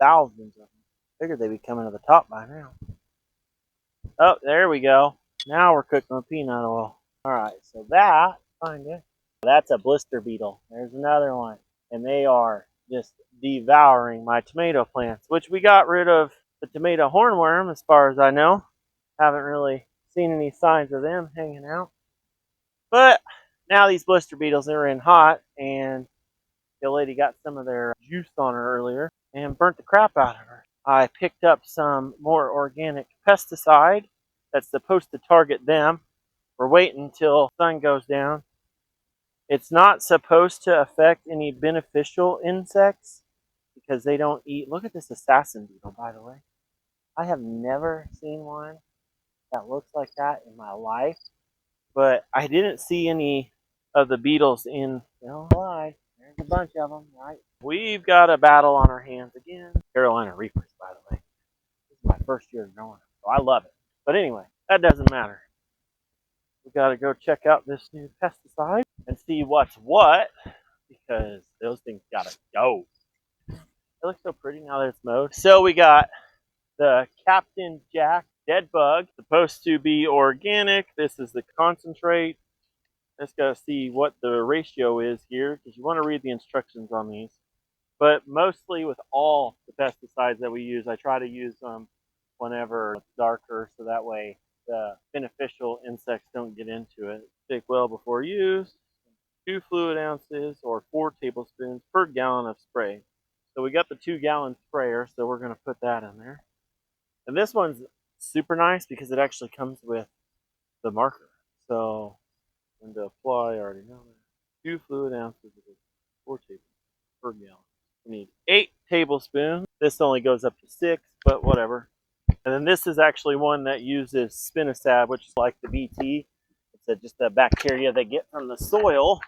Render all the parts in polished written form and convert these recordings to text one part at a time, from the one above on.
thousands of them. Figured they'd be coming to the top by now. Oh, there we go. Now we're cooking with peanut oil. All right, so that, find it. That's a blister beetle. There's another one. And they are just devouring my tomato plants, which we got rid of the tomato hornworm as far as I know. Haven't really seen any signs of them hanging out. But now these blister beetles are in hot, and the lady got some of their juice on her earlier and burnt the crap out of her. I picked up some more organic pesticide that's supposed to target them. We're waiting until the sun goes down. It's not supposed to affect any beneficial insects because they don't eat. Look at this assassin beetle, by the way. I have never seen one that looks like that in my life, but I didn't see any of the beetles in, don't lie, there's a bunch of them, right? We've got a battle on our hands again. Carolina Reapers, by the way. This is my first year growing them, so I love it. But anyway, that doesn't matter. We got to go check out this new pesticide and see what's what, because those things got to go. It looks so pretty now that it's mowed. So we got the Captain Jack Dead Bug, supposed to be organic. This is the concentrate. Just got to see what the ratio is here, because you want to read the instructions on these. But mostly with all the pesticides that we use, I try to use them whenever it's darker, so that way the beneficial insects don't get into it. Shake well before use. 2 fluid ounces or 4 tablespoons per gallon of spray. So we got the 2-gallon sprayer, so we're going to put that in there. And this one's super nice because it actually comes with the marker. So when to apply, I already know that. 2 fluid ounces of 4 tablespoons per gallon. We need 8 tablespoons. This only goes up to 6, but whatever. And then this is actually one that uses spinosad, which is like the BT. It's just a bacteria they get from the soil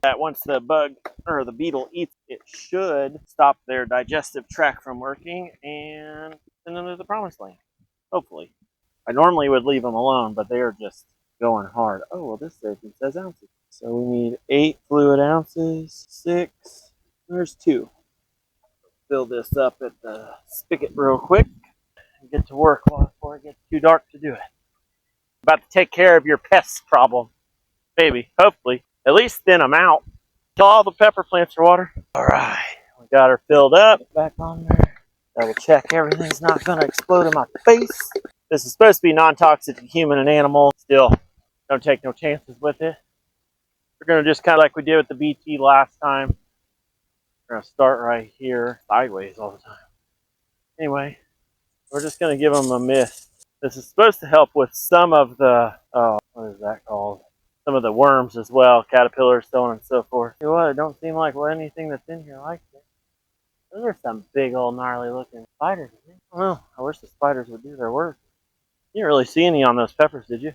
that once the bug or the beetle eats, it should stop their digestive tract from working and send them to the promised land. Hopefully. I normally would leave them alone, but they are just going hard. Oh, well, this says ounces. So we need 8 fluid ounces, 6. There's 2. Fill this up at the spigot real quick and get to work before it gets too dark to do it. About to take care of your pests problem. Maybe, hopefully. At least thin them out. Till all the pepper plants are water. Alright, we got her filled up. Back on there. Double check everything's not going to explode in my face. This is supposed to be non-toxic to human and animal. Still, don't take no chances with it. We're going to just kind of like we did with the BT last time. We're going to start right here, sideways all the time. Anyway, we're just going to give them a mist. This is supposed to help with some of the, what is that called? Some of the worms as well, caterpillars, so on and so forth. You know what, it don't seem like anything that's in here likes it. Those are some big old gnarly looking spiders. I don't know, I wish the spiders would do their work. You didn't really see any on those peppers, did you?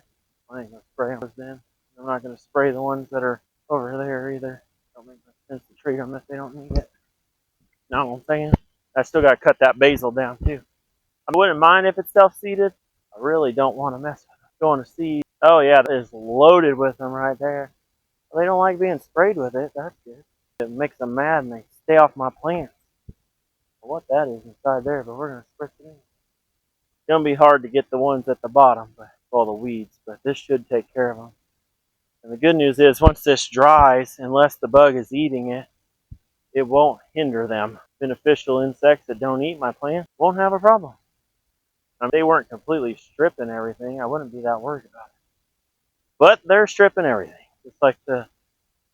I ain't going to spray them then. I'm not going to spray the ones that are over there either. Don't make much sense to treat them if they don't need it. Know what I'm saying? I still got to cut that basil down too. I wouldn't mind if it's self-seeded. I really don't want to mess with it. Going to seed. Oh yeah, it is loaded with them right there. They don't like being sprayed with it. That's good. It makes them mad and they stay off my plants. What that is inside there, but we're going to spritz it in. It's going to be hard to get the ones at the bottom, but all the weeds, but this should take care of them. And the good news is once this dries, unless the bug is eating it, it won't hinder them. Beneficial insects that don't eat my plants won't have a problem. If they weren't completely stripping everything, I wouldn't be that worried about it. But they're stripping everything, just like the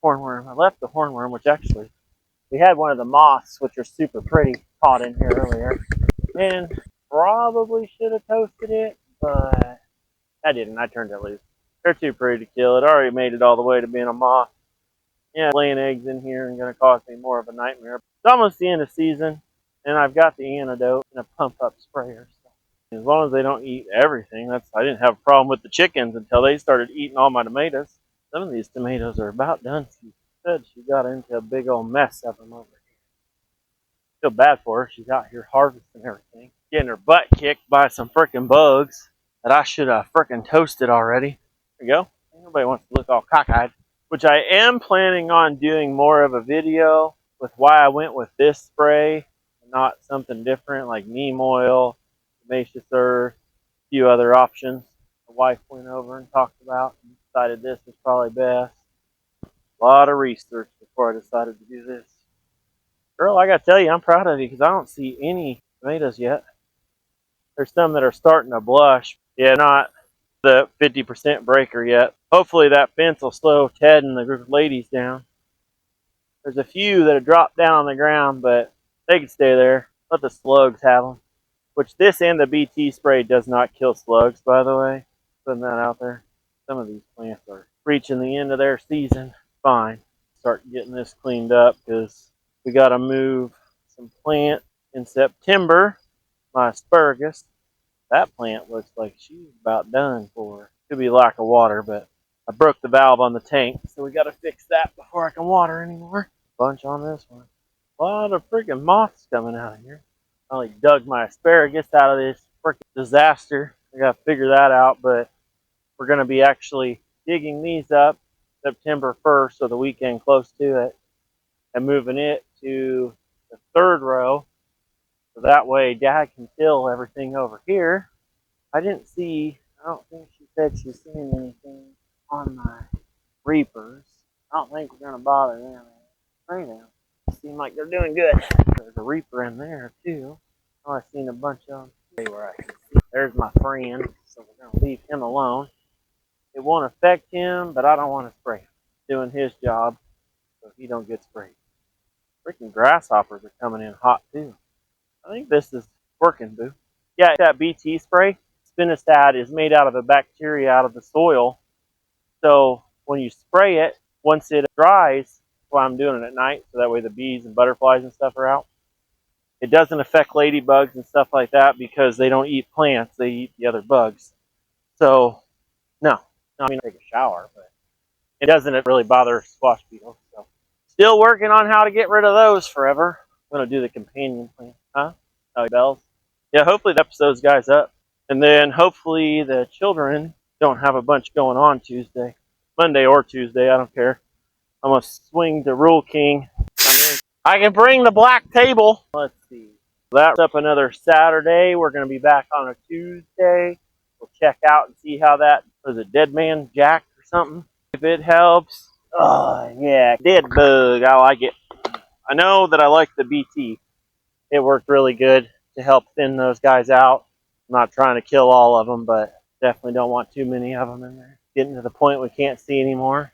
hornworm. I left the hornworm, which actually, we had one of the moths, which are super pretty, caught in here earlier. And probably should have toasted it, but I didn't. I turned it loose. They're too pretty to kill. It already made it all the way to being a moth. Yeah, laying eggs in here and going to cause me more of a nightmare. It's almost the end of season, and I've got the antidote in a pump-up sprayer. So as long as they don't eat everything, I didn't have a problem with the chickens until they started eating all my tomatoes. Some of these tomatoes are about done. She said she got into a big old mess of them over here. Feel bad for her. She's out here harvesting everything, getting her butt kicked by some freaking bugs that I should have freaking toasted already. There you go. Nobody wants to look all cockeyed. Which I am planning on doing more of a video with why I went with this spray not something different like neem oil, Macious earth, a few other options. My wife went over and talked about and decided this was probably best. A lot of research before I decided to do this. Girl, I gotta tell you, I'm proud of you because I don't see any tomatoes yet. There's some that are starting to blush. Yeah, not the 50% breaker yet. Hopefully that fence will slow Ted and the ladies down. There's a few that have dropped down on the ground, but they can stay there. Let the slugs have them. Which this and the BT spray does not kill slugs, by the way. Putting that out there. Some of these plants are reaching the end of their season. Fine. Start getting this cleaned up because we got to move some plant in September. My asparagus. That plant looks like she's about done for. Could be lack of water, but I broke the valve on the tank, so we got to fix that before I can water anymore. Bunch on this one. A lot of freaking moths coming out of here. I like dug my asparagus out of this freaking disaster. I got to figure that out, but we're going to be actually digging these up September 1st, so the weekend close to it, and moving it to the third row. So that way Dad can fill everything over here. I don't think she said she's seen anything on my reapers. I don't think we're going to bother them right now. Seem like they're doing good. There's a reaper in there too. Oh, I've seen a bunch of them. Where I can see. There's my friend, so we're going to leave him alone. It won't affect him, but I don't want to spray him. Doing his job so he don't get sprayed. Freaking grasshoppers are coming in hot too. I think this is working, boo. Yeah, that BT spray, spinosad, is made out of a bacteria out of the soil. So when you spray it, once it dries, that's why I'm doing it at night, so that way the bees and butterflies and stuff are out. It doesn't affect ladybugs and stuff like that because they don't eat plants, they eat the other bugs. So, no. I mean, I take a shower, but it doesn't really bother squash beetles. So, still working on how to get rid of those forever. I'm going to do the companion plant. Huh? Oh, bells? Yeah, hopefully the episode's guys up. And then hopefully the children don't have a bunch going on Tuesday. Monday or Tuesday, I don't care. I'm going to swing to Rule King. I can bring the black table. Let's see. That's up another Saturday. We're going to be back on a Tuesday. We'll check out and see how that was. A dead man jack or something. If it helps. Oh, yeah. Dead bug. I like it. I know that I like the BT. It worked really good to help thin those guys out. I'm not trying to kill all of them, but definitely don't want too many of them in there. Getting to the point we can't see anymore.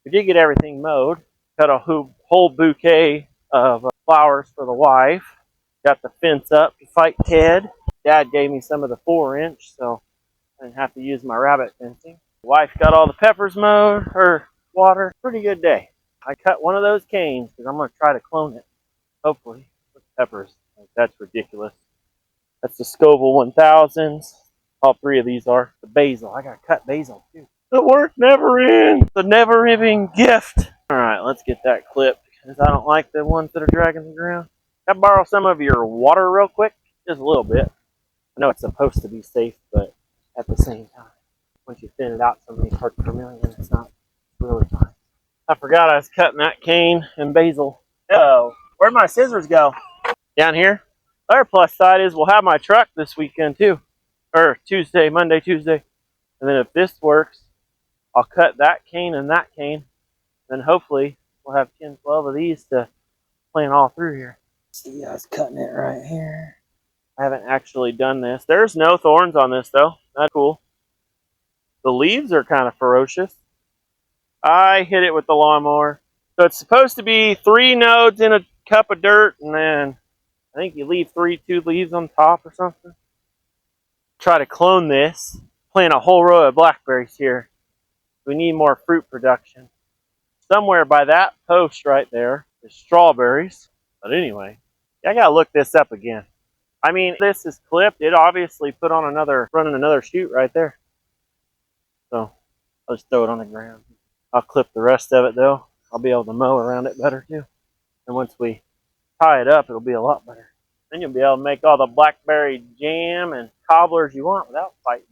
We did get everything mowed. Cut a whole bouquet of flowers for the wife. Got the fence up to fight Ted. Dad gave me some of the 4-inch, so I didn't have to use my rabbit fencing. The wife got all the peppers mowed, or water. Pretty good day. I cut one of those canes because I'm going to try to clone it. Hopefully. With peppers. That's ridiculous. That's the Scoville 1000s. All 3 of these are. The basil. I got to cut basil too. The work never ends. The never-ending gift. Alright, let's get that clipped because I don't like the ones that are dragging the ground. Can I borrow some of your water real quick? Just a little bit. I know it's supposed to be safe, but at the same time, once you thin it out so many parts per million, it's not really fine. I forgot I was cutting that cane and basil. Uh-oh. Where'd my scissors go? Down here? The other plus side is we'll have my truck this weekend too. Or Tuesday, Monday, Tuesday. And then if this works, I'll cut that cane and that cane. Then hopefully we'll have 10, 12 of these to plant all through here. See, I was cutting it right here. I haven't actually done this. There's no thorns on this though. That's cool. The leaves are kind of ferocious. I hit it with the lawnmower. So it's supposed to be 3 nodes in a cup of dirt, and then I think you leave 2 leaves on top or something. Try to clone this. Plant a whole row of blackberries here. We need more fruit production. Somewhere by that post right there is strawberries. But anyway, I gotta look this up again. I mean, this is clipped. It obviously put on running another shoot right there. So I'll just throw it on the ground. I'll clip the rest of it though. I'll be able to mow around it better too. And once we tie it up, it'll be a lot better. Then you'll be able to make all the blackberry jam and cobblers you want without fighting.